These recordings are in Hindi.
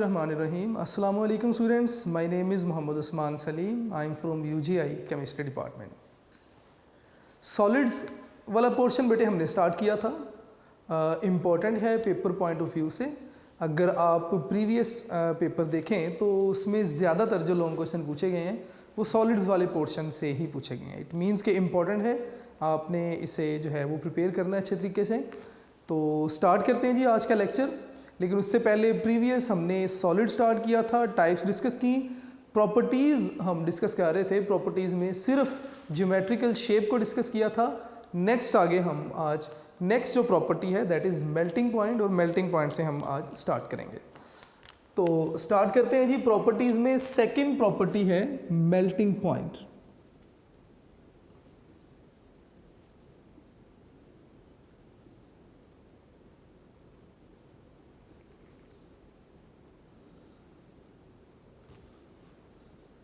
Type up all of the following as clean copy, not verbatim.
Bismillahirrahmanirrahim. Assalamu alaikum students. My name is Muhammad Usman Salim. I am from UGI Chemistry Department. Solids वाला पोर्शन बेटे हमने स्टार्ट किया था. इम्पॉर्टेंट है पेपर पॉइंट ऑफ व्यू से. अगर आप प्रीवियस पेपर देखें तो उसमें ज़्यादातर जो लॉन्ग क्वेश्चन पूछे गए हैं वो सॉलिड्स वाले पोर्शन से ही पूछे गए हैं. इट मीन्स कि इम्पॉर्टेंट है, आपने इसे जो है वो प्रिपेयर करना है अच्छे तरीके से. तो स्टार्ट करते हैं जी आज का लेक्चर. लेकिन उससे पहले प्रीवियस हमने सॉलिड स्टार्ट किया था, टाइप्स डिस्कस की, प्रॉपर्टीज़ हम डिस्कस कर रहे थे. प्रॉपर्टीज़ में सिर्फ ज्योमेट्रिकल शेप को डिस्कस किया था. नेक्स्ट आगे हम आज नेक्स्ट जो प्रॉपर्टी है दैट इज़ मेल्टिंग पॉइंट, और मेल्टिंग पॉइंट से हम आज स्टार्ट करेंगे. तो स्टार्ट करते हैं जी. प्रॉपर्टीज़ में सेकंड प्रॉपर्टी है मेल्टिंग पॉइंट.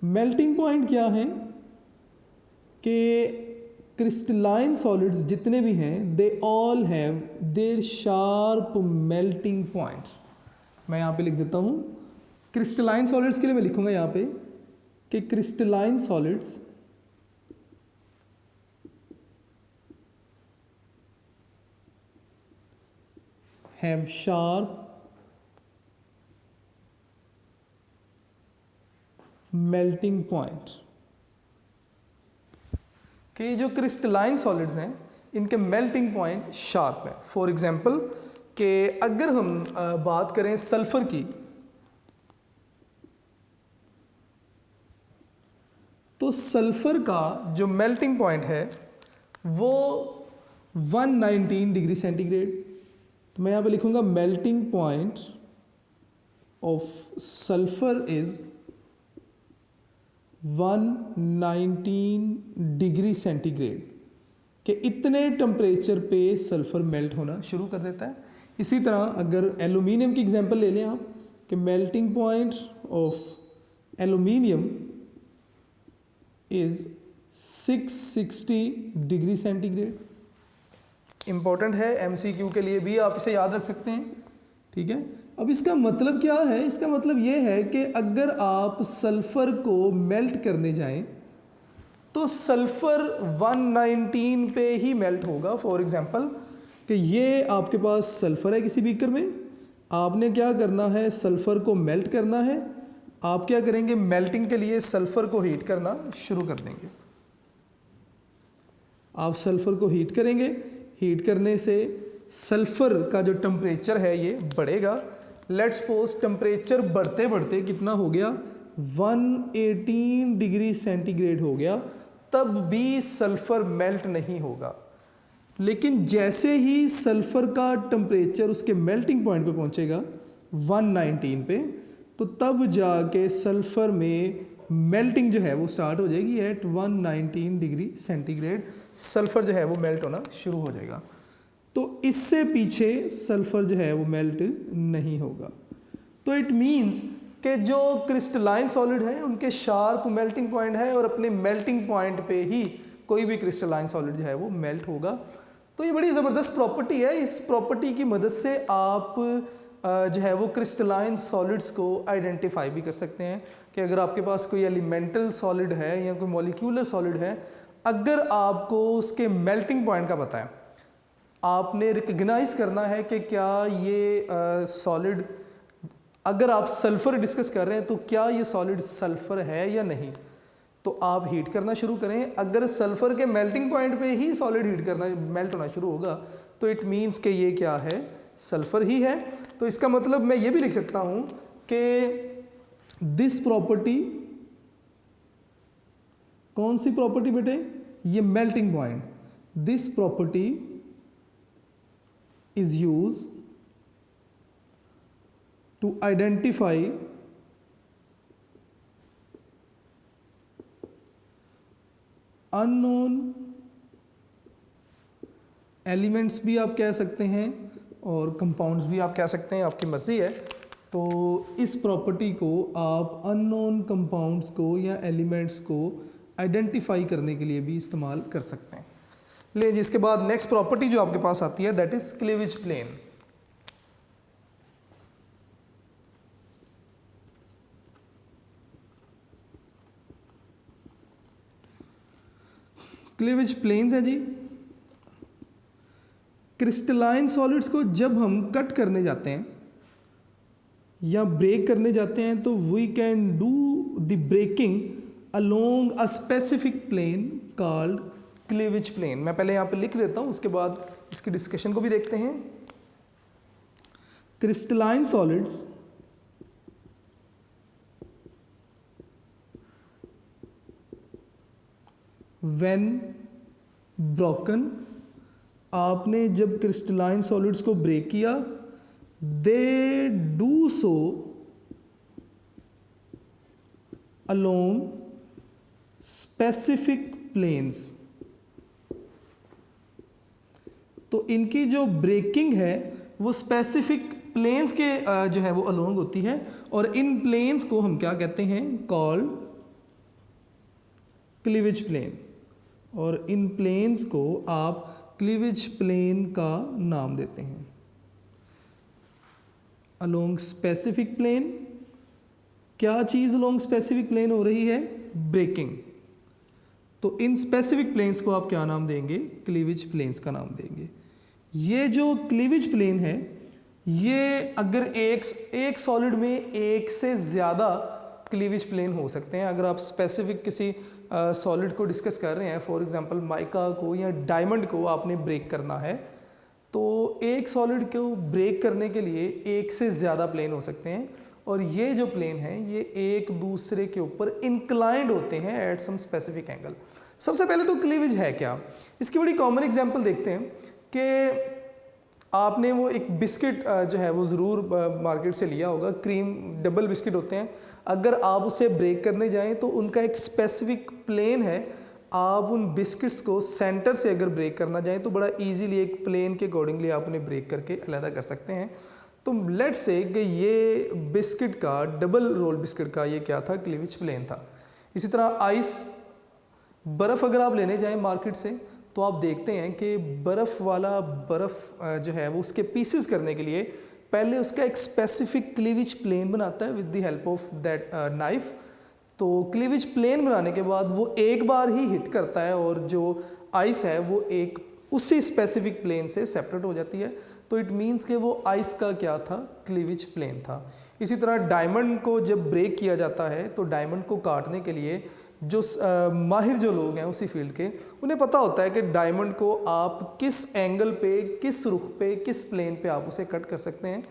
मेल्टिंग पॉइंट क्या है कि क्रिस्टलाइन सॉलिड्स जितने भी हैं they all have their sharp melting point. मैं यहाँ पे लिख देता हूँ. क्रिस्टलाइन सॉलिड्स के लिए मैं लिखूँगा यहाँ पे कि crystalline solids have sharp melting point. कि जो क्रिस्टलाइन सॉलिड्स हैं इनके मेल्टिंग पॉइंट शार्प है. फॉर एग्जांपल कि अगर हम बात करें सल्फर की, तो सल्फर का जो मेल्टिंग पॉइंट है वो 119 डिग्री सेंटीग्रेड. तो मैं यहाँ पे लिखूँगा melting point of sulphur is 119 degree centigrade. कि इतने टेम्परेचर पे सल्फ़र मेल्ट होना शुरू कर देता है. इसी तरह अगर एलुमिनियम की एग्जांपल ले लें आप कि melting point of aluminium is 660 degree centigrade. Important है, एमसीक्यू के लिए भी आप इसे याद रख सकते हैं. ठीक है. अब इसका मतलब क्या है? इसका मतलब ये है कि अगर आप सल्फ़र को मेल्ट करने जाएं तो सल्फ़र 119 पे ही मेल्ट होगा. फॉर एग्जांपल कि ये आपके पास सल्फ़र है किसी बीकर में, आपने क्या करना है, सल्फ़र को मेल्ट करना है. आप क्या करेंगे, मेल्टिंग के लिए सल्फ़र को हीट करना शुरू कर देंगे. आप सल्फ़र को हीट करेंगे. हीट करने से सल्फ़र का जो टेम्परेचर है ये बढ़ेगा. लेट्स सपोज टेम्परेचर बढ़ते बढ़ते कितना हो गया, 118 डिग्री सेंटीग्रेड हो गया. तब भी सल्फ़र मेल्ट नहीं होगा. लेकिन जैसे ही सल्फ़र का टेम्परेचर उसके मेल्टिंग पॉइंट पे पहुंचेगा 119 पे, तो तब जाके सल्फ़र में मेल्टिंग जो है वो स्टार्ट हो जाएगी. एट 119 डिग्री सेंटीग्रेड सल्फ़र जो है वो मेल्ट होना शुरू हो जाएगा. तो इससे पीछे सल्फ़र जो है वो मेल्ट नहीं होगा. तो इट मीन्स कि जो क्रिस्टलाइन सॉलिड है उनके शार्प मेल्टिंग पॉइंट है, और अपने मेल्टिंग पॉइंट पे ही कोई भी क्रिस्टलाइन सॉलिड जो है वो मेल्ट होगा. तो ये बड़ी ज़बरदस्त प्रॉपर्टी है. इस प्रॉपर्टी की मदद से आप जो है वो क्रिस्टलाइन सॉलिड्स को आइडेंटिफाई भी कर सकते हैं. कि अगर आपके पास कोई एलिमेंटल सॉलिड है या कोई मॉलिक्यूलर सॉलिड है, अगर आपको उसके मेल्टिंग पॉइंट का पता है, आपने रिकग्नाइज करना है कि क्या ये सॉलिड, अगर आप सल्फ़र डिस्कस कर रहे हैं तो क्या ये सॉलिड सल्फ़र है या नहीं, तो आप हीट करना शुरू करें. अगर सल्फ़र के मेल्टिंग पॉइंट पे ही सॉलिड हीट करना मेल्ट होना शुरू होगा तो इट मीन्स कि ये क्या है, सल्फ़र ही है. तो इसका मतलब मैं ये भी लिख सकता हूँ कि दिस प्रॉपर्टी, कौन सी प्रॉपर्टी बेटे, ये melting point, this property is used to identify unknown elements भी आप कह सकते हैं और कंपाउंड्स भी आप कह सकते हैं, आपकी मर्ज़ी है. तो इस प्रॉपर्टी को आप अननोन कंपाउंड्स को या एलिमेंट्स को आइडेंटिफाई करने के लिए भी इस्तेमाल कर सकते हैं. ले जी, इसके बाद नेक्स्ट प्रॉपर्टी जो आपके पास आती है that is cleavage plane. Cleavage planes है जी। क्रिस्टलाइन सॉलिड्स को जब हम कट करने जाते हैं या ब्रेक करने जाते हैं तो we can do the breaking along a specific plane called cleavage plane. मैं पहले यहाँ पे लिख देता हूँ, उसके बाद इसकी डिस्कशन को भी देखते हैं। क्रिस्टलाइन सॉलिड्स व्हेन ब्रोकन, आपने जब क्रिस्टलाइन सॉलिड्स को ब्रेक किया, they do so along specific planes. तो इनकी जो ब्रेकिंग है वो स्पेसिफिक प्लेन्स के जो है वो अलोंग होती है, और इन प्लेन्स को हम क्या कहते हैं, कॉल्ड क्लीवेज प्लेन। और इन प्लेन्स को आप क्लीवेज प्लेन का नाम देते हैं। अलोंग स्पेसिफिक प्लेन, क्या चीज़ अलोंग स्पेसिफिक प्लेन हो रही है, ब्रेकिंग। तो इन स्पेसिफिक प्लेन्स को आप क्या नाम देंगे, क्लीवेज प्लेन्स का नाम देंगे। ये जो क्लीवेज प्लेन है, ये अगर एक सॉलिड में एक से ज़्यादा क्लीवेज प्लेन हो सकते हैं। अगर आप स्पेसिफिक किसी सॉलिड को डिस्कस कर रहे हैं, फॉर एग्जांपल माइका को या डायमंड को आपने ब्रेक करना है, तो एक सॉलिड को ब्रेक करने के लिए एक से ज़्यादा प्लेन हो सकते हैं, और ये जो प्लेन है ये एक दूसरे के ऊपर इंक्लाइंड होते हैं एट सम स्पेसिफिक एंगल। सबसे पहले तो क्लीवेज है क्या, इसकी बड़ी कॉमन एग्जांपल देखते हैं कि आपने वो एक बिस्किट जो है वो ज़रूर मार्केट से लिया होगा, क्रीम डबल बिस्किट होते हैं। अगर आप उसे ब्रेक करने जाएं तो उनका एक स्पेसिफिक प्लेन है। आप उन बिस्किट्स को सेंटर से अगर ब्रेक करना जाएं तो बड़ा इजीली एक प्लेन के अकॉर्डिंगली आप उन्हें ब्रेक करके अलग कर सकते हैं। तो लेट्स से कि ये बिस्किट का, डबल रोल बिस्किट का ये क्या था, क्लीवेज प्लेन था। इसी तरह आइस, बर्फ़ अगर आप लेने जाएं मार्केट से तो आप देखते हैं कि बर्फ़ जो है वो उसके पीसेस करने के लिए पहले उसका एक स्पेसिफिक क्लीवेज प्लेन बनाता है with the help of that knife. तो क्लीवेज प्लेन बनाने के बाद वो एक बार ही हिट करता है और जो आइस है वो एक उसी स्पेसिफिक प्लेन से सेपरेट हो जाती है। तो इट मीन्स कि वो आइस का क्या था, क्लीवेज प्लेन था। इसी तरह डायमंड को जब ब्रेक किया जाता है तो डायमंड को काटने के लिए जो माहिर जो लोग हैं उसी फील्ड के, उन्हें पता होता है कि डायमंड को आप किस एंगल पे, किस रुख पे, किस प्लेन पे आप उसे कट कर सकते हैं,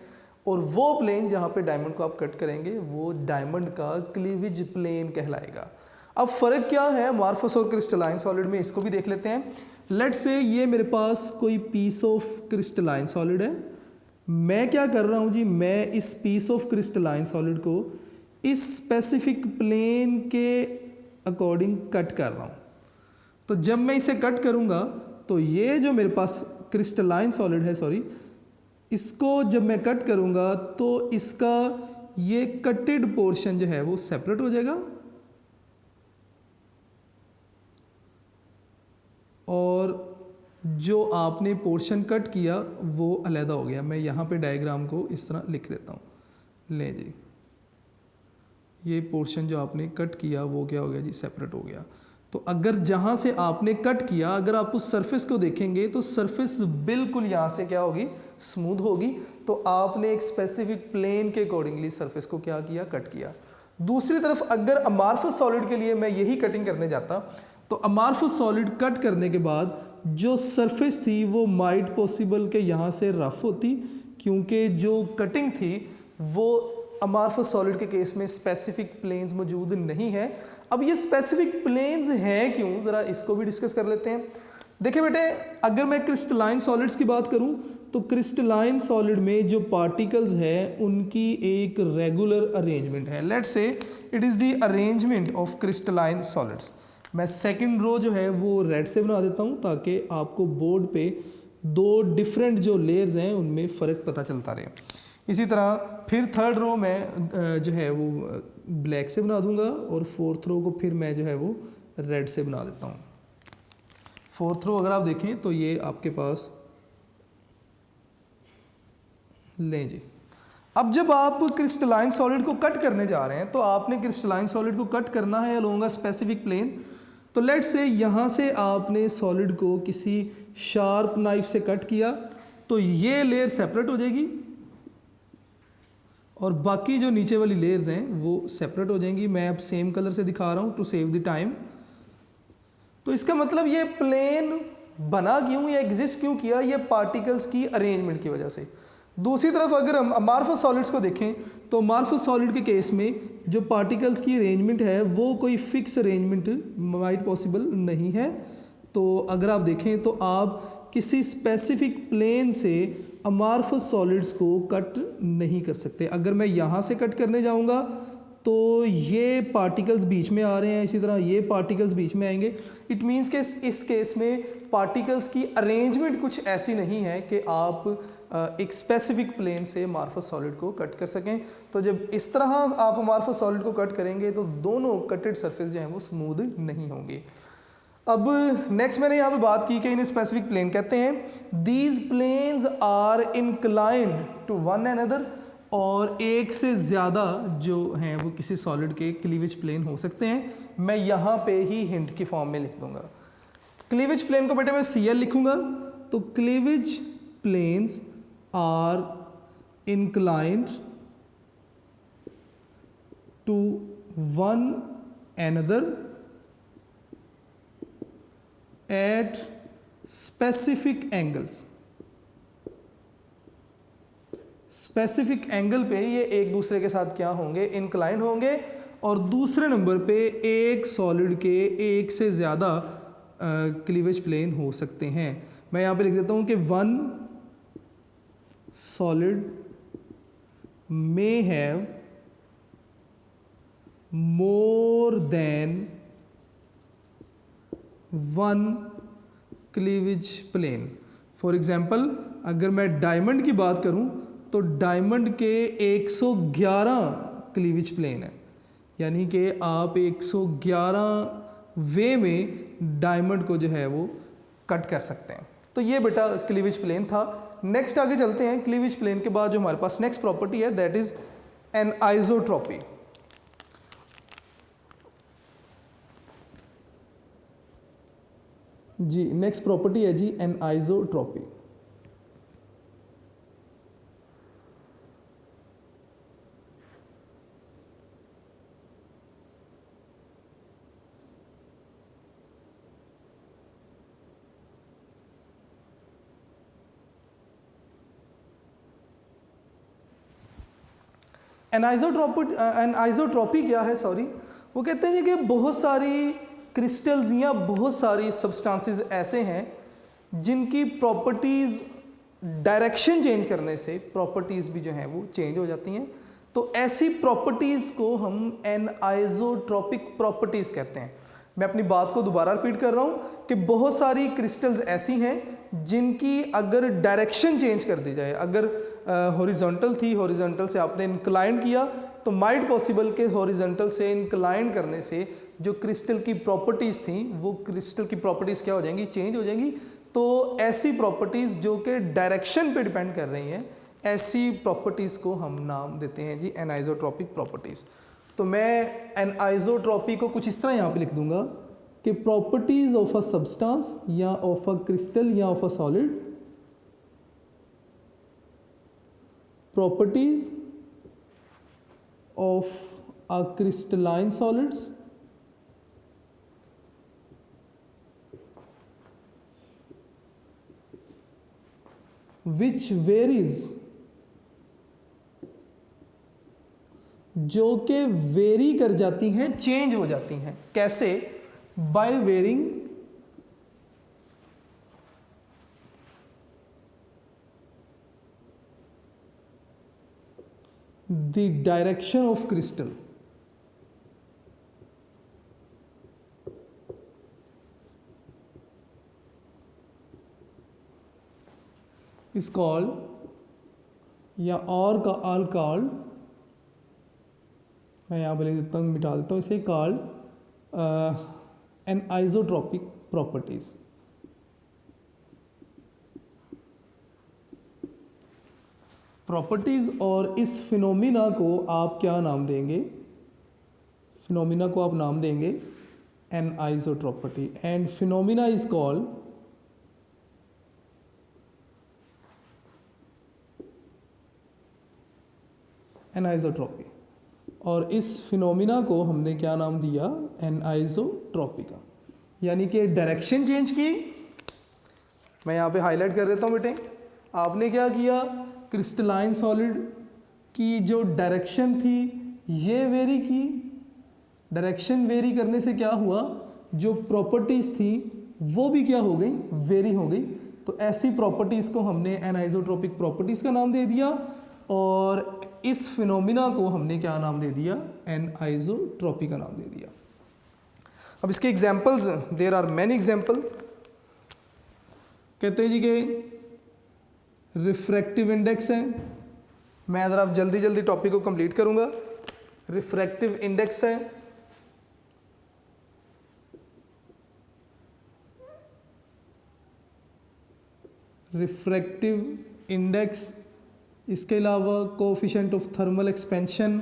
और वो प्लेन जहाँ पे डायमंड को आप कट करेंगे वो डायमंड का क्लीवेज प्लेन कहलाएगा। अब फ़र्क क्या है अमॉर्फस और क्रिस्टलाइन सॉलिड में, इसको भी देख लेते हैं। लेट्स से ये मेरे पास कोई पीस ऑफ क्रिस्टलाइन सॉलिड है। मैं क्या कर रहा हूँ जी, मैं इस पीस ऑफ क्रिस्टलाइन सॉलिड को इस स्पेसिफिक प्लेन के अकॉर्डिंग कट कर रहा हूँ। तो जब मैं इसे कट करूँगा तो ये जो मेरे पास क्रिस्टलाइन सॉलिड है, सॉरी, इसको जब मैं कट करूँगा तो इसका ये कटेड पोर्शन जो है वो सेपरेट हो जाएगा, और जो आपने पोर्शन कट किया वो अलहदा हो गया। मैं यहाँ पे डायग्राम को इस तरह लिख देता हूँ। ले जी, ये पोर्शन जो आपने कट किया वो क्या हो गया जी, सेपरेट हो गया। तो अगर जहाँ से आपने कट किया, अगर आप उस सरफेस को देखेंगे तो सरफेस बिल्कुल यहाँ से क्या होगी, स्मूथ होगी। तो आपने एक स्पेसिफिक प्लेन के अकॉर्डिंगली सरफेस को क्या किया, कट किया। दूसरी तरफ अगर अमॉर्फस सॉलिड के लिए मैं यही कटिंग करने जाता तो अमॉर्फस सॉलिड कट करने के बाद जो सरफेस थी वो माइट पॉसिबल के यहाँ से रफ होती, क्योंकि जो कटिंग थी वो अमॉर्फस सॉलिड के केस में स्पेसिफिक प्लेन्स मौजूद नहीं है। अब ये स्पेसिफिक प्लेन्स हैं क्यों, ज़रा इसको भी डिस्कस कर लेते हैं। देखिए बेटे, अगर मैं क्रिस्टलाइन सॉलिड्स की बात करूं तो क्रिस्टलाइन सॉलिड में जो पार्टिकल्स हैं उनकी एक रेगुलर अरेंजमेंट है। Let's say it is the arrangement of crystalline solids. मैं सेकंड रो जो है वो रेड से बना देता हूं ताकि आपको बोर्ड पे दो डिफरेंट जो लेयर्स हैं उनमें फ़र्क पता चलता रहे। इसी तरह फिर थर्ड रो में जो है वो ब्लैक से बना दूंगा, और फोर्थ रो को फिर मैं जो है वो रेड से बना देता हूँ। फोर्थ रो अगर आप देखें तो ये आपके पास, लें जी। अब जब आप क्रिस्टलाइन सॉलिड को कट करने जा रहे हैं तो आपने क्रिस्टलाइन सॉलिड को कट करना है अलोंग अ स्पेसिफिक प्लेन। तो लेट से यहाँ से आपने सॉलिड को किसी शार्प नाइफ से कट किया तो ये लेयर सेपरेट हो जाएगी और बाकी जो नीचे वाली लेयर्स हैं वो सेपरेट हो जाएंगी। मैं अब सेम कलर से दिखा रहा हूँ टू सेव द टाइम। तो इसका मतलब ये प्लेन बना क्यों या एग्जिस्ट क्यों किया, ये पार्टिकल्स की अरेंजमेंट की वजह से। दूसरी तरफ अगर हम अमार्फस सॉलिड्स को देखें तो अमार्फस सॉलिड के केस में जो पार्टिकल्स की अरेंजमेंट है वो कोई फिक्स अरेंजमेंट माइट पॉसिबल नहीं है। तो अगर आप देखें तो आप किसी स्पेसिफिक प्लेन से अमार्फस सॉलिड्स को कट नहीं कर सकते। अगर मैं यहाँ से कट करने जाऊँगा तो ये पार्टिकल्स बीच में आ रहे हैं, इसी तरह ये पार्टिकल्स बीच में आएंगे। इट मीन्स के इस केस में पार्टिकल्स की अरेंजमेंट कुछ ऐसी नहीं है कि आप एक स्पेसिफिक प्लेन से अमार्फस सॉलिड को कट कर सकें। तो जब इस तरह आप अमार्फस सॉलिड को कट करेंगे तो दोनों कटेड सरफेस जो हैं वो स्मूथ नहीं होंगे। अब नेक्स्ट मैंने यहाँ पे बात की कि इन्हें स्पेसिफिक प्लेन कहते हैं। These planes are inclined to one another, और एक से ज़्यादा जो हैं वो किसी सॉलिड के क्लीवेज प्लेन हो सकते हैं। मैं यहाँ पे ही हिंट की फॉर्म में लिख दूंगा। क्लीवेज प्लेन को बेटे मैं CL लिखूंगा। तो cleavage planes are inclined to one another at specific angles। Specific angle पे ये एक दूसरे के साथ क्या होंगे, इंक्लाइन होंगे। और दूसरे नंबर पे एक सॉलिड के एक से ज़्यादा क्लीवेज प्लेन हो सकते हैं। मैं यहाँ पे लिख देता हूँ कि one solid may have more than one cleavage plane. For example अगर मैं डायमंड की बात करूं तो डायमंड के 111 क्लीवेज प्लेन है, यानी कि आप 111 वे में डायमंड को जो है वो कट कर सकते हैं। तो ये बेटा क्लीवेज प्लेन था। नेक्स्ट आगे चलते हैं। क्लीवेज प्लेन के बाद जो हमारे पास नेक्स्ट प्रॉपर्टी है दैट इज एनआइसोट्रॉपी। जी नेक्स्ट प्रॉपर्टी है जी एनआइसोट्रॉपी। एनआइसोट्रॉपी क्या है, सॉरी, वो कहते हैं कि बहुत सारी क्रिस्टल्स या बहुत सारी सब्सटेंसेस ऐसे हैं जिनकी प्रॉपर्टीज़ डायरेक्शन चेंज करने से प्रॉपर्टीज़ भी जो हैं वो चेंज हो जाती हैं। तो ऐसी प्रॉपर्टीज़ को हम एनआइसोट्रॉपिक प्रॉपर्टीज़ कहते हैं। मैं अपनी बात को दोबारा रिपीट कर रहा हूँ कि बहुत सारी क्रिस्टल्स ऐसी हैं जिनकी अगर डायरेक्शन चेंज कर दी जाए, अगर हॉरिजॉन्टल थी, हॉरिजॉन्टल से आपने इंक्लाइन किया तो माइट पॉसिबल के हॉरिजॉन्टल से इंक्लाइन करने से जो क्रिस्टल की प्रॉपर्टीज़ थी वो क्रिस्टल की प्रॉपर्टीज़ क्या हो जाएंगी, चेंज हो जाएंगी। तो ऐसी प्रॉपर्टीज़ जो कि डायरेक्शन पे डिपेंड कर रही हैं, ऐसी प्रॉपर्टीज़ को हम नाम देते हैं जी एनआइसोट्रॉपिक प्रॉपर्टीज़। तो मैं एनआइसोट्रॉपी को कुछ इस तरह यहाँ पे लिख दूंगा कि प्रॉपर्टीज़ ऑफ अ सब्सटेंस या ऑफ अ क्रिस्टल या of a solid, properties of a crystalline solids which varies, जो कि वेरी कर जाती हैं, चेंज हो जाती हैं। कैसे? By varying the direction of crystal is called या और का आल कॉल्ड, मैं यहाँ पे लिख देता हूँ, मिटा देता हूँ इसे, कॉल्ड एनआइसोट्रॉपिक प्रॉपर्टीज। प्रॉपर्टीज़ और इस फिनोमिना को आप क्या नाम देंगे? फिनोमिना को आप नाम देंगे anisotropy, and phenomena is called anisotropy, और इस फिनोमिना को हमने क्या नाम दिया, एनाइजोट्रॉपी का, यानी कि डायरेक्शन चेंज की। मैं यहाँ पे हाईलाइट कर देता हूँ बेटे, आपने क्या किया, क्रिस्टलाइन सॉलिड की जो डायरेक्शन थी ये वेरी की, डायरेक्शन वेरी करने से क्या हुआ, जो प्रॉपर्टीज़ थी वो भी क्या हो गई, वेरी हो गई। तो ऐसी प्रॉपर्टीज़ को हमने एनाइजोट्रोपिक प्रॉपर्टीज़ का नाम दे दिया, और इस फिनोमिना को हमने क्या नाम दे दिया, एनाइजोट्रोपी का नाम दे दिया। अब इसके examples, there are many example. कहते हैं जी कि रिफ्रैक्टिव इंडेक्स है, मैं ज़रा जल्दी जल्दी टॉपिक को कंप्लीट करूंगा। रिफ्रैक्टिव इंडेक्स है, रिफ्रैक्टिव इंडेक्स, इसके अलावा कोफिशिएंट ऑफ थर्मल एक्सपेंशन,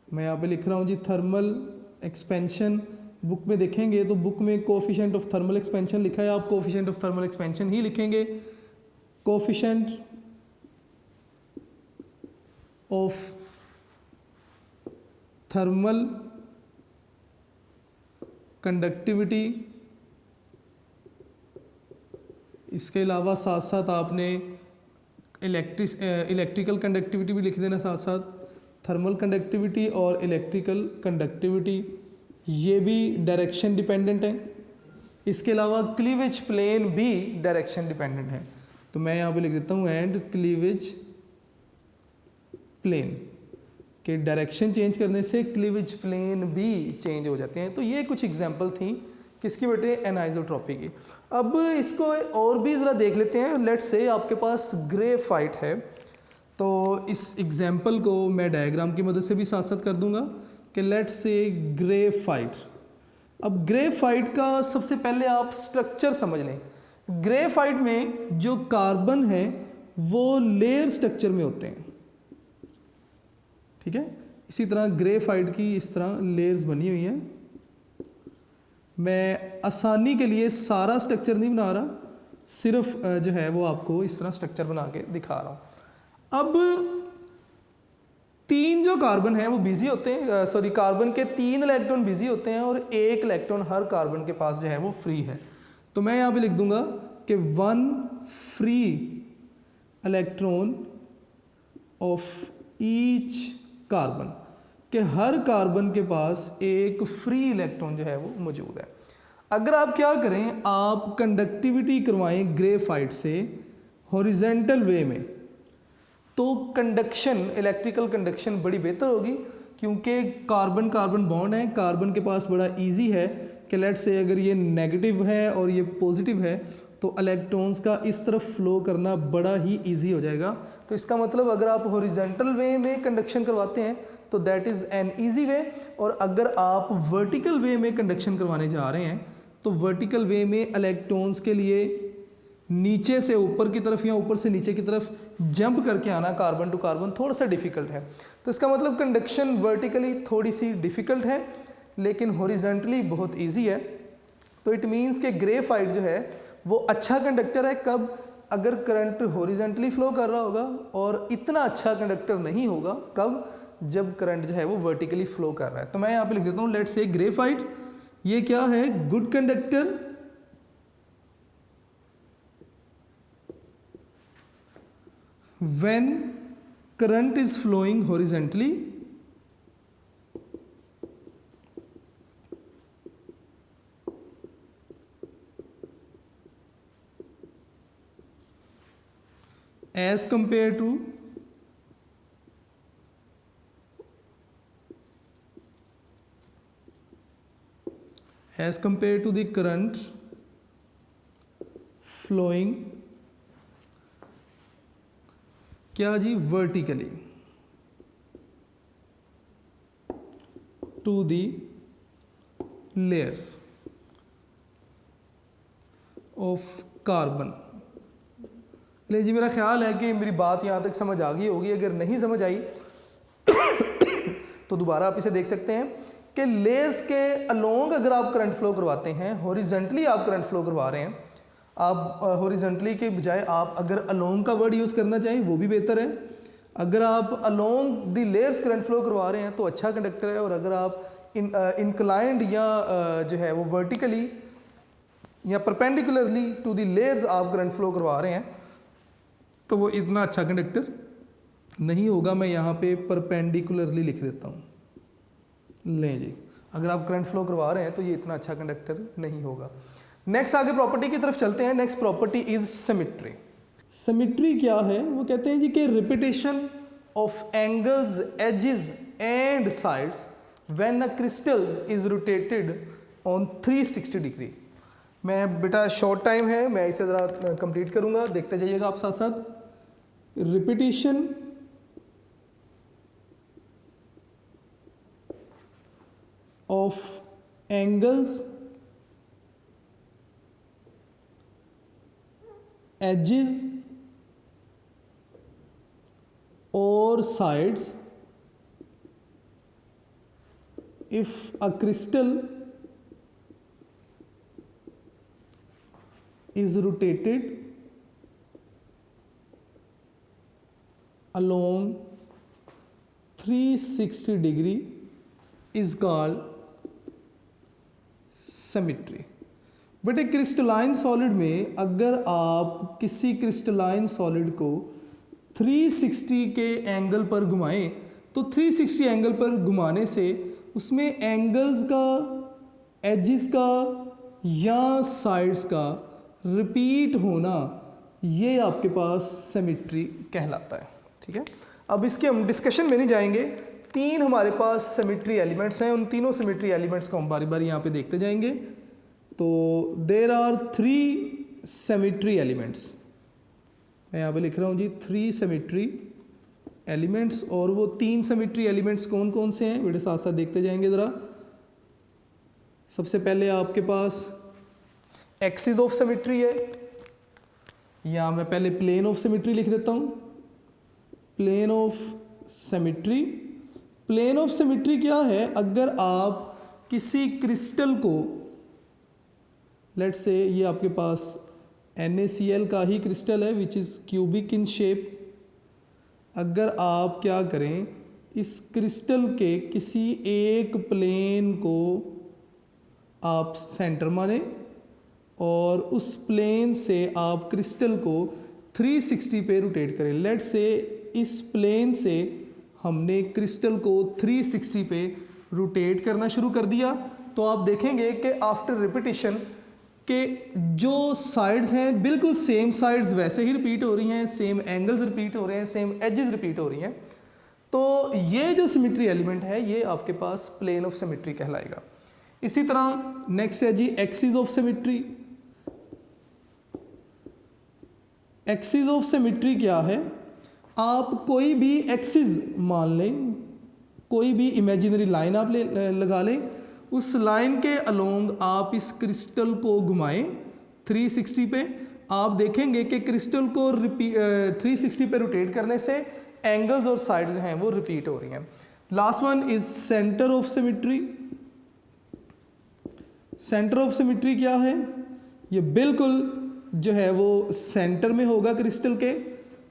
मैं यहाँ पे लिख रहा हूँ जी थर्मल एक्सपेंशन। बुक में देखेंगे तो बुक में कोफिशिएंट ऑफ थर्मल एक्सपेंशन लिखा है, आप कोफिशिएंट ऑफ थर्मल एक्सपेंशन ही लिखेंगे। कोफिशिएंट ऑफ थर्मल कंडक्टिविटी, इसके अलावा साथ साथ आपने इलेक्ट्रिकल कंडक्टिविटी भी लिख देना साथ साथ, थर्मल कंडक्टिविटी और इलेक्ट्रिकल कंडक्टिविटी, ये भी डायरेक्शन डिपेंडेंट है। इसके अलावा क्लीवेज प्लेन भी डायरेक्शन डिपेंडेंट है, तो मैं यहाँ पे लिख देता हूँ एंड क्लीवेज प्लेन के डायरेक्शन चेंज करने से क्लीवेज प्लेन भी चेंज हो जाते हैं। तो ये कुछ एग्जांपल थी किसकी बेटे, एनाइजोट्रॉपी की। अब इसको और भी ज़रा देख लेते हैं। लेट्स से आपके पास ग्रेफाइट है, तो इस एग्जांपल को मैं डायग्राम की मदद से भी साथ साथ कर दूंगा कि लेट्स से ग्रेफाइट। अब ग्रेफाइट का सबसे पहले आप स्ट्रक्चर समझ लें। ग्रेफाइट में जो कार्बन है वो लेयर स्ट्रक्चर में होते हैं, ठीक है। इसी तरह ग्रेफाइट की इस तरह लेयर्स बनी हुई हैं। मैं आसानी के लिए सारा स्ट्रक्चर नहीं बना रहा, सिर्फ जो है वो आपको इस तरह स्ट्रक्चर बना के दिखा रहा हूँ। अब 3 जो कार्बन हैं वो बिजी होते हैं, सॉरी कार्बन के 3 इलेक्ट्रॉन बिजी होते हैं और 1 इलेक्ट्रॉन हर कार्बन के पास जो है वो फ्री है। तो मैं यहाँ पे लिख दूंगा कि 1 free electron of each carbon, कि हर कार्बन के पास एक फ्री इलेक्ट्रॉन जो है वो मौजूद है। अगर आप क्या करें, आप कंडक्टिविटी करवाएं ग्रेफाइट से हॉरिजेंटल वे में, तो कंडक्शन, इलेक्ट्रिकल कंडक्शन बड़ी बेहतर होगी, क्योंकि कार्बन कार्बन बॉन्ड है, कार्बन के पास बड़ा इजी है कि लेट्स से अगर ये नेगेटिव है और ये पॉजिटिव है तो इलेक्ट्रॉन्स का इस तरफ फ्लो करना बड़ा ही इजी हो जाएगा। तो इसका मतलब अगर आप हॉरिजेंटल वे में कंडक्शन करवाते हैं तो that is an easy way, और अगर आप वर्टिकल वे में कंडक्शन करवाने जा रहे हैं तो वर्टिकल वे में इलेक्ट्रॉन्स के लिए नीचे से ऊपर की तरफ या ऊपर से नीचे की तरफ जंप करके आना कार्बन टू कार्बन थोड़ा सा डिफ़िकल्ट है। तो इसका मतलब कंडक्शन वर्टिकली थोड़ी सी डिफ़िकल्ट है लेकिन हॉरिजेंटली बहुत इजी है। तो इट मीन्स कि ग्रेफाइट जो है वो अच्छा कंडक्टर है कब, अगर करंट हॉरिजेंटली फ्लो कर रहा होगा, और इतना अच्छा कंडक्टर नहीं होगा कब, जब करंट जो है वो वर्टिकली फ्लो कर रहा है। तो मैं यहाँ पे लिख देता हूँ लेट्स से ग्रेफाइट, ये क्या है, good conductor when current is flowing horizontally as compared to the current flowing क्या जी, vertically to the layers of carbon. ले जी, मेरा ख्याल है कि मेरी बात यहाँ तक समझ आ गई होगी। अगर नहीं समझ आई तो दोबारा आप इसे देख सकते हैं। कि लेयर्स के अलोंग अगर आप करंट फ्लो करवाते हैं, हॉरिजेंटली आप करंट फ्लो करवा रहे हैं, आप हॉरिजेंटली के बजाय आप अगर अलोंग का वर्ड यूज़ करना चाहें वो भी बेहतर है। अगर आप along the layers current flow करवा रहे हैं तो अच्छा कंडक्टर है, और अगर आप इंक्लाइंड या जो है वो वर्टिकली या परपेंडिकुलरली टू द लेयर्स आप करंट फ्लो करवा रहे हैं तो वो इतना अच्छा कंडक्टर नहीं होगा। मैं यहाँ पे परपेंडिकुलरली लिख देता हूँ, लें जी, अगर आप करंट फ्लो करवा रहे हैं तो ये इतना अच्छा कंडक्टर नहीं होगा। नेक्स्ट आगे प्रॉपर्टी की तरफ चलते हैं। Next property is symmetry. Symmetry क्या है? वो कहते हैं जी कि repetition of angles, edges and sides when a crystal is rotated on 360 degree. मैं बेटा शॉर्ट टाइम है, मैं इसे ज़रा कंप्लीट करूँगा, देखते जाइएगा आप साथ साथ। Repetition of angles, edges or sides if a crystal is rotated along 360 degree is called symmetry. But एक क्रिस्टलाइन सॉलिड में अगर आप किसी क्रिस्टलाइन सॉलिड को 360 के एंगल पर घुमाएं तो 360 एंगल पर घुमाने से उसमें एंगल्स का, एजेस का या साइड्स का रिपीट होना, ये आपके पास सिमेट्री कहलाता है। ठीक है, अब इसके हम डिस्कशन में नहीं जाएंगे। 3 हमारे पास सिमेट्री एलिमेंट्स हैं, उन तीनों सिमेट्री एलिमेंट्स को हम बारी बारी यहाँ पे देखते जाएंगे। तो देर आर 3 सिमेट्री एलिमेंट्स, मैं यहाँ पे लिख रहा हूँ जी 3 सिमेट्री एलिमेंट्स, और वो 3 सिमेट्री एलिमेंट्स कौन कौन से हैं मेरे साथ साथ देखते जाएंगे ज़रा। सबसे पहले आपके पास एक्सिस ऑफ सिमेट्री है, या मैं पहले प्लेन ऑफ सिमेट्री लिख देता हूँ। Plane of symmetry, plane of symmetry क्या है? अगर आप किसी क्रिस्टल को, लेट्स से ये आपके पास NaCl का ही क्रिस्टल है which is cubic in shape, अगर आप क्या करें, इस क्रिस्टल के किसी एक प्लेन को आप सेंटर माने और उस प्लेन से आप क्रिस्टल को 360 पे रोटेट करें। लेट्स से इस प्लेन से हमने क्रिस्टल को 360 पे रोटेट करना शुरू कर दिया, तो आप देखेंगे कि आफ्टर रिपीटिशन के जो साइड्स हैं बिल्कुल सेम साइड्स वैसे ही रिपीट हो रही हैं, सेम एंगल्स रिपीट हो रहे हैं, सेम एजेस रिपीट हो रही हैं। तो ये जो सिमेट्री एलिमेंट है ये आपके पास प्लेन ऑफ सिमेट्री कहलाएगा। इसी तरह नेक्स्ट है जी axis of symmetry. Axis of symmetry क्या है? आप कोई भी एक्सिस मान लें, कोई भी इमेजिनरी लाइन आप लगा लें, उस लाइन के अलोंग आप इस क्रिस्टल को घुमाएं 360 पे, आप देखेंगे कि क्रिस्टल को 360 पे रोटेट करने से एंगल्स और साइड जो हैं वो रिपीट हो रही हैं। Last one is centre of symmetry. Centre of symmetry क्या है? ये बिल्कुल जो है वो सेंटर में होगा क्रिस्टल के।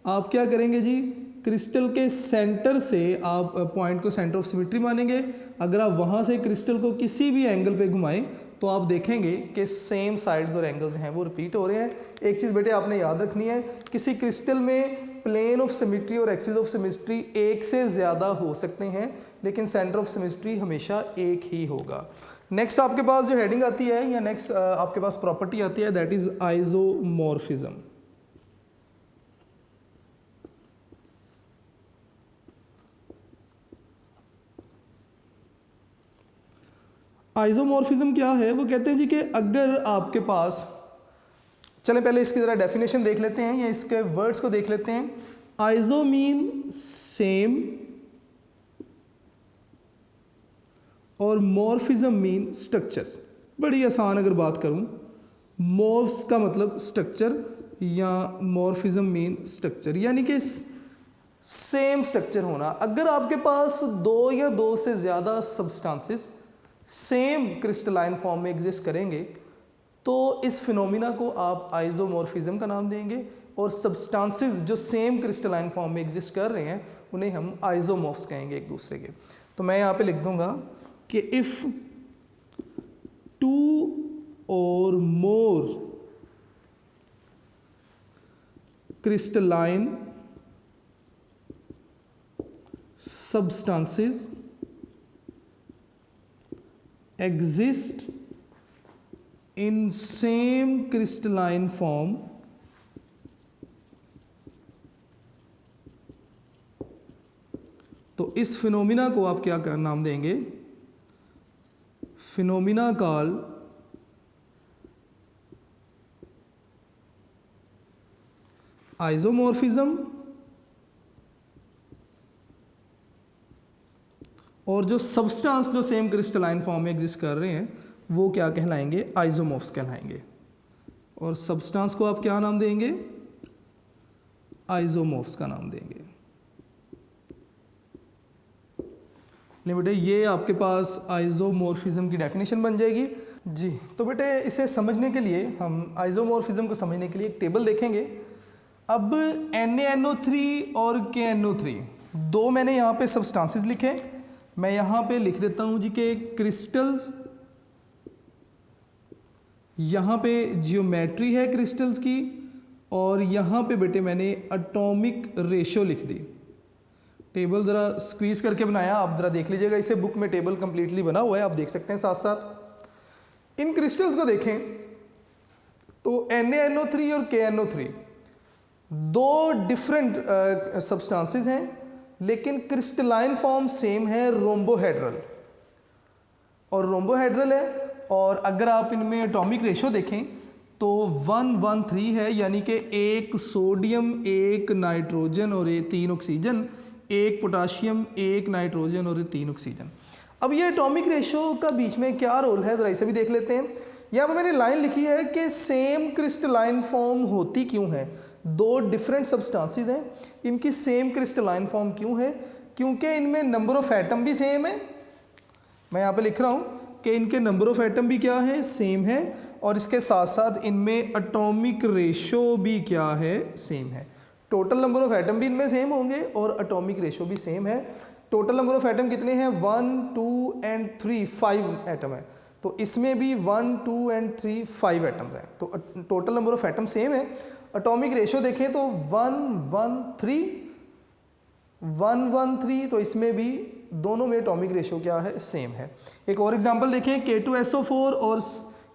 आप क्या करेंगे जी, क्रिस्टल के सेंटर से आप पॉइंट को सेंटर ऑफ सिमेट्री मानेंगे। अगर आप वहाँ से क्रिस्टल को किसी भी एंगल पे घुमाएं तो आप देखेंगे कि सेम साइड्स और एंगल्स हैं वो रिपीट हो रहे हैं। एक चीज़ बेटे आपने याद रखनी है, किसी क्रिस्टल में प्लेन ऑफ सिमेट्री और एक्सिस ऑफ सिमेट्री एक से ज़्यादा हो सकते हैं, लेकिन सेंटर ऑफ सिमेट्री हमेशा एक ही होगा। नेक्स्ट आपके पास जो हेडिंग आती है या नेक्स्ट आपके पास प्रॉपर्टी आती है, दैट इज़ आइसोमॉर्फिज्म। आइसोमॉर्फिज्म क्या है? वो कहते हैं जी कि अगर आपके पास, चलें पहले इसकी ज़रा डेफिनेशन देख लेते हैं या इसके वर्ड्स को देख लेते हैं। आइसो मीन सेम और मॉर्फिज्म मीन स्ट्रक्चर्स। बड़ी आसान अगर बात करूं, मॉर्फ्स का मतलब स्ट्रक्चर या मॉर्फिज्म मीन स्ट्रक्चर, यानी कि सेम स्ट्रक्चर होना। अगर आपके पास 2 या 2 से ज़्यादा सब्सटेंसेस सेम क्रिस्टलाइन फॉर्म में एग्जिस्ट करेंगे तो इस फिनोमिना को आप आइसोमॉर्फिज्म का नाम देंगे, और सब्सटेंसेस जो सेम क्रिस्टलाइन फॉर्म में एग्जिस्ट कर रहे हैं उन्हें हम आइसोमॉर्फ्स कहेंगे एक दूसरे के। तो मैं यहाँ पे लिख दूंगा कि if 2 or more crystalline substances exist in same crystalline form, तो इस फिनोमिना को आप क्या नाम देंगे? फिनोमिना कॉल आइसोमॉर्फिज्म, और जो सब्सटेंस जो सेम क्रिस्टलाइन फॉर्म में एग्जिस्ट कर रहे हैं वो क्या कहलाएंगे? आइसोमॉर्फ्स कहलाएंगे। और सब्सटेंस को आप क्या नाम देंगे? आइसोमॉर्फ्स का नाम देंगे। ले बेटे, ये आपके पास आइसोमॉर्फिज्म की डेफिनेशन बन जाएगी जी। तो बेटे इसे समझने के लिए हम आइसोमॉर्फिज्म को समझने के लिए एक टेबल देखेंगे। अब NaNO3 और KNO3 दो मैंने यहाँ पे सब्सटेंसेस लिखे, मैं यहाँ पे लिख देता हूँ जी के क्रिस्टल्स, यहाँ पे जियोमेट्री है क्रिस्टल्स की, और यहाँ पे बेटे मैंने एटॉमिक रेशो लिख दी। टेबल ज़रा स्क्वीज करके बनाया, आप ज़रा देख लीजिएगा, इसे बुक में टेबल कंप्लीटली बना हुआ है, आप देख सकते हैं साथ साथ। इन क्रिस्टल्स को देखें तो NaNO3 और KNO3 दो डिफरेंट सब्सटेंसेस हैं, लेकिन क्रिस्टलाइन फॉर्म सेम है, रोम्बोहेड्रल और रोम्बोहेड्रल है। और अगर आप इनमें एटॉमिक रेशो देखें तो 1:1:3 है, यानी कि एक सोडियम, एक नाइट्रोजन और 3 ऑक्सीजन, एक पोटाशियम, एक नाइट्रोजन और 3 ऑक्सीजन। अब ये एटॉमिक रेशो का बीच में क्या रोल है, ज़रा इसे भी देख लेते हैं। यहाँ पर मैंने लाइन लिखी है कि सेम क्रिस्टलाइन फॉर्म होती क्यों है? दो डिफरेंट सब्सटेंसेस हैं, इनकी सेम क्रिस्टलाइन फॉर्म क्यों है? क्योंकि इनमें नंबर ऑफ एटम भी सेम है। मैं यहाँ पे लिख रहा हूँ कि इनके नंबर ऑफ एटम भी क्या है? सेम है, और इसके साथ साथ इनमें एटॉमिक रेशो भी क्या है? सेम है। टोटल नंबर ऑफ एटम भी इनमें सेम होंगे और एटॉमिक रेशो भी सेम है। टोटल नंबर ऑफ एटम कितने हैं? 1, 2 and 3, 5 एटम है। तो इसमें भी 1, 2 and 3, 5 एटम्स हैं। तो total number of atom same है। एटॉमिक रेशो देखें तो 1:1:3, 1:1:3, तो इसमें भी दोनों में एटॉमिक रेशो क्या है? सेम है। एक और एग्जांपल देखें, K2SO4 और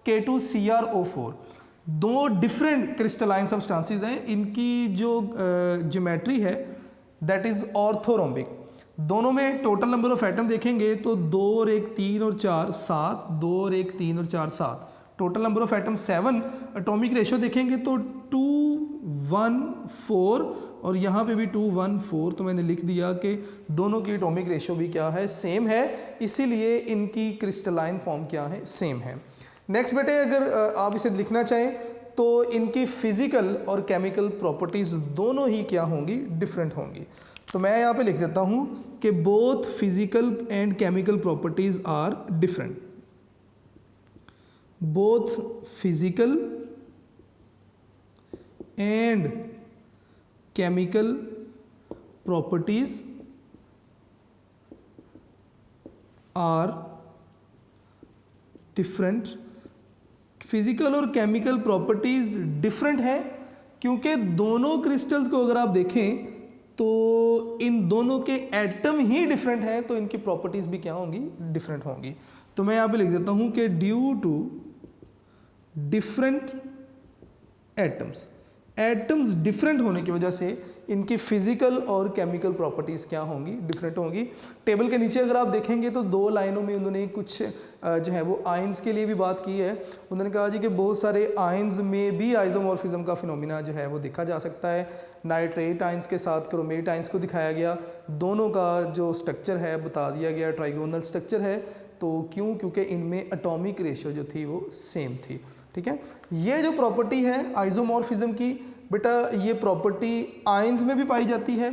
K2CrO4 दो डिफरेंट क्रिस्टलाइन सब्सटेंसेस हैं, इनकी जो ज्योमेट्री है दैट इज ऑर्थोरोम्बिक। दोनों में टोटल नंबर ऑफ एटम देखेंगे तो 2 और 1 3 और 4 7, 2 और 1 3 और 4 7, total number of atom 7। Atomic ratio देखेंगे तो 2:1:4, और यहाँ पे भी 2:1:4। तो मैंने लिख दिया कि दोनों की एटॉमिक रेशो भी क्या है? सेम है, इसीलिए इनकी क्रिस्टलाइन फॉर्म क्या है? सेम है। नेक्स्ट बेटे, अगर आप इसे लिखना चाहें तो इनकी फिजिकल और केमिकल प्रॉपर्टीज़ दोनों ही क्या होंगी? डिफरेंट होंगी। तो मैं यहाँ पे लिख देता हूँ कि both physical and chemical properties are different. Both physical and chemical properties are different. Physical और केमिकल प्रॉपर्टीज़ डिफरेंट हैं क्योंकि दोनों क्रिस्टल्स को अगर आप देखें तो इन दोनों के एटम ही डिफरेंट हैं, तो इनकी प्रॉपर्टीज़ भी क्या होंगी? डिफरेंट होंगी। तो मैं यहाँ पे लिख देता हूँ कि due to different atoms different होने की वजह से इनकी फिजिकल और केमिकल प्रॉपर्टीज़ क्या होंगी? डिफरेंट होंगी। टेबल के नीचे अगर आप देखेंगे तो 2 लाइनों में उन्होंने कुछ जो है वो आयंस के लिए भी बात की है। उन्होंने कहा जी कि बहुत सारे आयंस में भी आइसोमॉर्फिज्म का फिनोमिना जो है वो देखा जा सकता है। नाइट्रेट आयंस के साथ क्रोमेट आयंस को दिखाया गया, दोनों का जो स्ट्रक्चर है बता दिया गया, ट्राइगोनल स्ट्रक्चर है। तो क्यों? क्योंकि इनमें एटॉमिक रेशो जो थी वो सेम थी। ठीक है, ये जो प्रॉपर्टी है आइसोमॉर्फिज्म की बेटा, ये प्रॉपर्टी आयंस में भी पाई जाती है,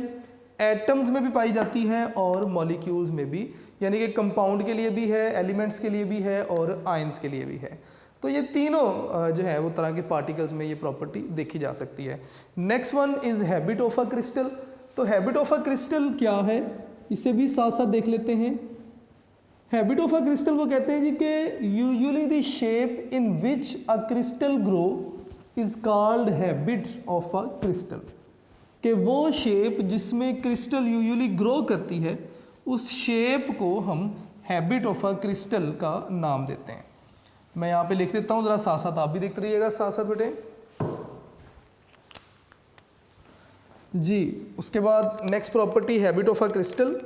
एटम्स में भी पाई जाती है और मॉलिक्यूल्स में भी, यानी कि कंपाउंड के लिए भी है, एलिमेंट्स के लिए भी है और आयंस के लिए भी है। तो ये तीनों जो है वो तरह के पार्टिकल्स में ये प्रॉपर्टी देखी जा सकती है। Next one is habit of a crystal. तो हैबिट ऑफ अ क्रिस्टल क्या है, इसे भी साथ साथ देख लेते हैं। हैबिट ऑफ अ क्रिस्टल वो कहते हैं जी कि usually the shape in which a crystal grow is called habit of a crystal, कि वो शेप जिसमें क्रिस्टल यूजुअली ग्रो करती है उस शेप को हम हैबिट ऑफ अ क्रिस्टल का नाम देते हैं। मैं यहाँ पे लिख देता हूँ, ज़रा साथ साथ आप भी देखते रहिएगा साथ साथ बेटे जी। उसके बाद next property habit of a crystal.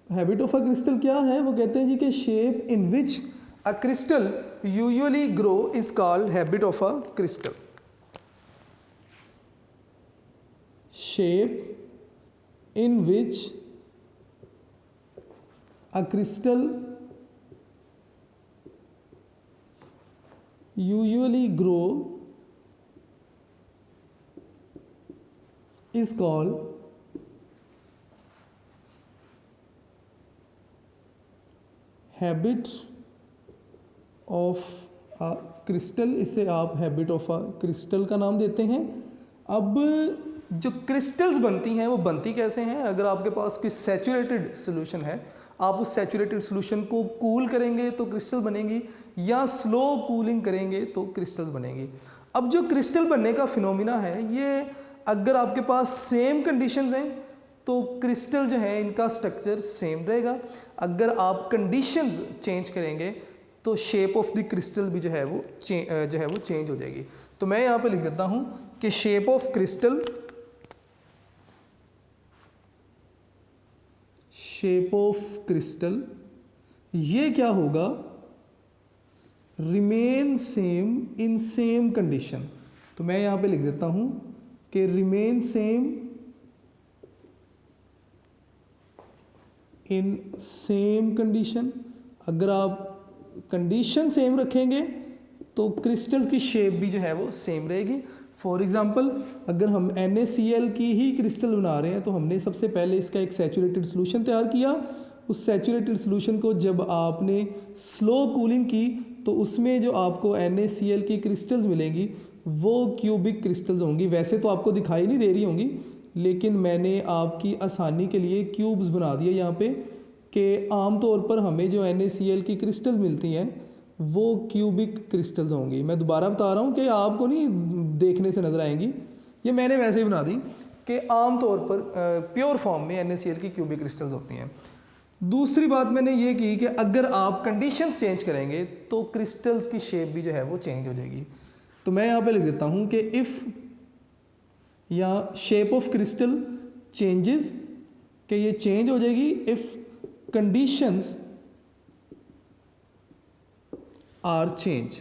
Habit of a crystal क्या है, वो कहते हैं जी कि shape in which a crystal usually grow is called habit of a crystal. Shape in which a crystal usually grow is called habit of a crystal. इसे आप हैबिट ऑफ अ क्रिस्टल का नाम देते हैं। अब जो क्रिस्टल्स बनती हैं वो बनती कैसे हैं, अगर आपके पास कोई सैचुरेटेड सोल्यूशन है, आप उस सैचुरेटेड सोल्यूशन को कूल करेंगे तो क्रिस्टल बनेगी, या स्लो कूलिंग करेंगे तो क्रिस्टल्स बनेगी। अब जो क्रिस्टल बनने का फिनोमिना है, ये अगर आपके पास सेम कंडीशंस हैं तो क्रिस्टल जो है इनका स्ट्रक्चर सेम रहेगा। अगर आप कंडीशंस चेंज करेंगे तो शेप ऑफ द क्रिस्टल भी जो है वो चेंज हो जाएगी। तो मैं यहाँ पे लिख देता हूँ कि shape of crystal, shape of crystal ये क्या होगा, remain same in same condition. तो मैं यहाँ पे लिख देता हूँ कि remain same in same condition. अगर आप कंडीशन सेम रखेंगे तो क्रिस्टल की शेप भी जो है वो सेम रहेगी। फॉर एग्जांपल, अगर हम NaCl की ही क्रिस्टल बना रहे हैं तो हमने सबसे पहले इसका एक सैचुरेटेड सॉल्यूशन तैयार किया। उस सैचुरेटेड सॉल्यूशन को जब आपने स्लो कूलिंग की तो उसमें जो आपको NaCl की क्रिस्टल्स मिलेंगी वो क्यूबिक क्रिस्टल्स होंगी। वैसे तो आपको दिखाई नहीं दे रही होंगी, लेकिन मैंने आपकी आसानी के लिए क्यूब्स बना दिए यहाँ पे, कि आम तौर पर हमें जो NaCl की क्रिस्टल मिलती हैं वो क्यूबिक क्रिस्टल्स होंगी। मैं दोबारा बता रहा हूँ कि आपको नहीं देखने से नज़र आएंगी, ये मैंने वैसे ही बना दी कि आम तौर पर प्योर फॉर्म में NaCl की क्यूबिक क्रिस्टल्स होती हैं। दूसरी बात मैंने ये की कि अगर आप कंडीशंस चेंज करेंगे तो क्रिस्टल्स की शेप भी जो है वो चेंज हो जाएगी। तो मैं यहाँ पे लिख देता हूँ कि इफ़ या शेप ऑफ क्रिस्टल चेंजेस, कि ये चेंज हो जाएगी इफ़ कंडीशंस आर चेंज।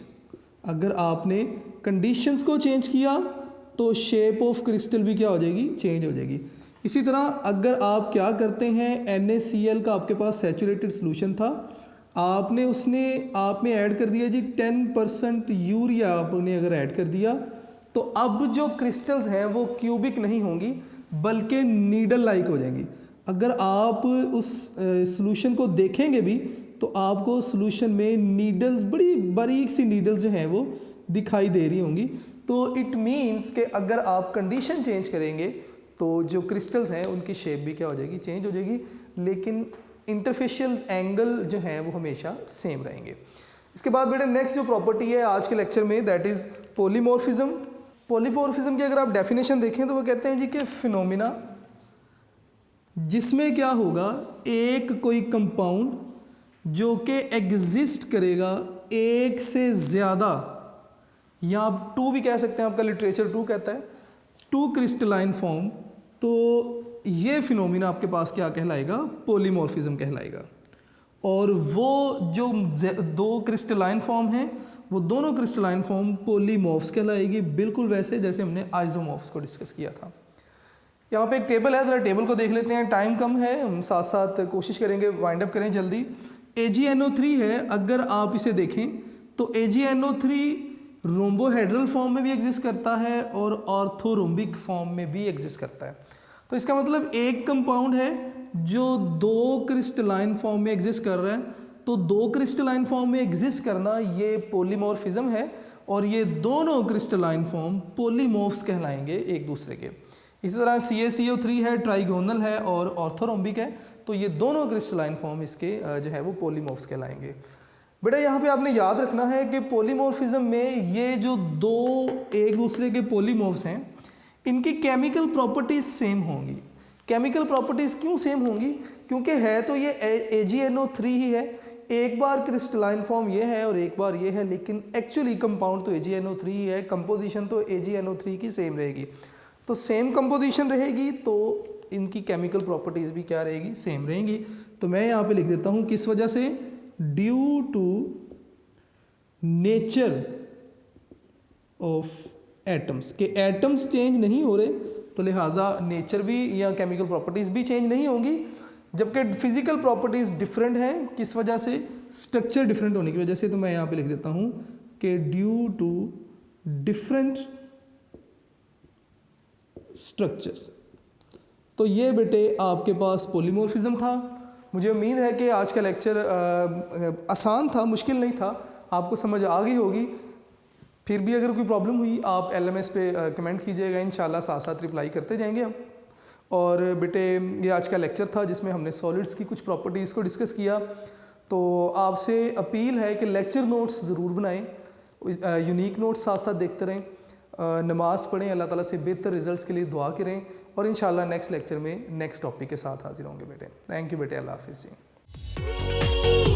अगर आपने कंडीशंस को चेंज किया तो शेप ऑफ क्रिस्टल भी क्या हो जाएगी, चेंज हो जाएगी। इसी तरह अगर आप क्या करते हैं, NaCl का आपके पास सैचुरेटेड सॉल्यूशन था, आपने ऐड कर दिया जी 10% यूरिया, आपने अगर ऐड कर दिया तो अब जो क्रिस्टल्स हैं वो क्यूबिक नहीं होंगी बल्कि नीडल लाइक हो जाएंगी। अगर आप उस सॉल्यूशन को देखेंगे भी तो आपको सॉल्यूशन में नीडल्स, बड़ी बारीक सी नीडल्स जो हैं वो दिखाई दे रही होंगी। तो इट मीन्स कि अगर आप कंडीशन चेंज करेंगे तो जो क्रिस्टल्स हैं उनकी शेप भी क्या हो जाएगी, चेंज हो जाएगी, लेकिन इंटरफेशियल एंगल जो हैं वो हमेशा सेम रहेंगे। इसके बाद बेटा नेक्स्ट जो प्रॉपर्टी है आज के लेक्चर में, दैट इज़ पॉलीमॉर्फिज्म। पॉलीमॉर्फिज्म की अगर आप डेफिनेशन देखें तो वो कहते हैं जी कि फिनोमिना जिसमें क्या होगा, एक कोई कंपाउंड जो कि एग्जिस्ट करेगा एक से ज़्यादा, या आप टू भी कह सकते हैं, आपका लिटरेचर टू कहता है, टू क्रिस्टलाइन फॉर्म, तो ये फिनोमिना आपके पास क्या कहलाएगा, पॉलीमॉर्फिज्म कहलाएगा। और वो जो दो क्रिस्टलाइन फॉर्म हैं वो दोनों क्रिस्टलाइन फॉर्म पॉलीमॉर्फ्स कहलाएगी, बिल्कुल वैसे जैसे हमने आइसोमॉर्फ्स को डिस्कस किया था। यहाँ पे एक टेबल है, ज़रा टेबल को देख लेते हैं, टाइम कम है, हम साथ साथ कोशिश करेंगे वाइंड अप करें जल्दी। AgNO3 है, अगर आप इसे देखें तो AgNO3 रोम्बोहेड्रल फॉर्म में भी एग्जिस्ट करता है और ऑर्थोरोम्बिक फॉर्म में भी एग्जिस्ट करता है। तो इसका मतलब एक कंपाउंड है जो 2 क्रिस्टलाइन फॉर्म में एग्जिस्ट कर रहा है, तो 2 क्रिस्टलाइन फॉर्म में एग्जिस्ट करना ये पॉलीमॉर्फिज्म है, और ये दोनों क्रिस्टलाइन फॉर्म पॉलीमॉर्फ्स कहलाएंगे एक दूसरे के। इसी तरह CaCO3 है, ट्राइगोनल है और ऑर्थोरोम्बिक है, तो ये दोनों क्रिस्टलाइन फॉर्म इसके जो है वो पॉलीमॉर्फ्स कहलाएंगे। बेटा यहाँ पे आपने याद रखना है कि पॉलीमॉर्फिज्म में ये जो 2 एक दूसरे के पॉलीमॉर्फ्स हैं, इनकी केमिकल प्रॉपर्टीज सेम होंगी। केमिकल प्रॉपर्टीज क्यों सेम होंगी? क्योंकि है तो ये AgNO3 ही है, एक बार क्रिस्टलाइन फॉर्म ये है और एक बार ये है, लेकिन एक्चुअली कंपाउंड तो AgNO3 ही है, कंपोजिशन तो AgNO3 की सेम रहेगी। तो सेम कंपोजिशन रहेगी तो इनकी केमिकल प्रॉपर्टीज़ भी क्या रहेगी? सेम रहेंगी। तो मैं यहाँ पे लिख देता हूँ किस वजह से, due to nature of atoms, के एटम्स चेंज नहीं हो रहे तो लिहाजा नेचर भी या केमिकल प्रॉपर्टीज़ भी चेंज नहीं होंगी, जबकि फिजिकल प्रॉपर्टीज़ डिफरेंट हैं। किस वजह से? स्ट्रक्चर डिफरेंट होने की वजह से। तो मैं यहाँ पे लिख देता हूँ कि ड्यू टू डिफरेंट स्ट्रक्चर्स। तो ये बेटे आपके पास पॉलीमॉर्फिज्म था। मुझे उम्मीद है कि आज का लेक्चर आसान था, मुश्किल नहीं था, आपको समझ आ गई होगी। फिर भी अगर कोई प्रॉब्लम हुई आप LMS पे कमेंट कीजिएगा, इंशाल्लाह साथ साथ रिप्लाई करते जाएंगे हम। और बेटे ये आज का लेक्चर था जिसमें हमने सॉलिड्स की कुछ प्रॉपर्टीज़ को डिस्कस किया। तो आपसे अपील है कि लेक्चर नोट्स ज़रूर बनाएं, यूनिक नोट्स साथ साथ देखते रहें, नमाज़ पढ़ें, अल्लाह ताला से बेहतर रिजल्ट्स के लिए दुआ करें, और इंशाल्लाह नेक्स्ट लेक्चर में नेक्स्ट टॉपिक के साथ हाजिर होंगे बेटे। थैंक यू बेटे, अल्लाह हाफिज़ जी।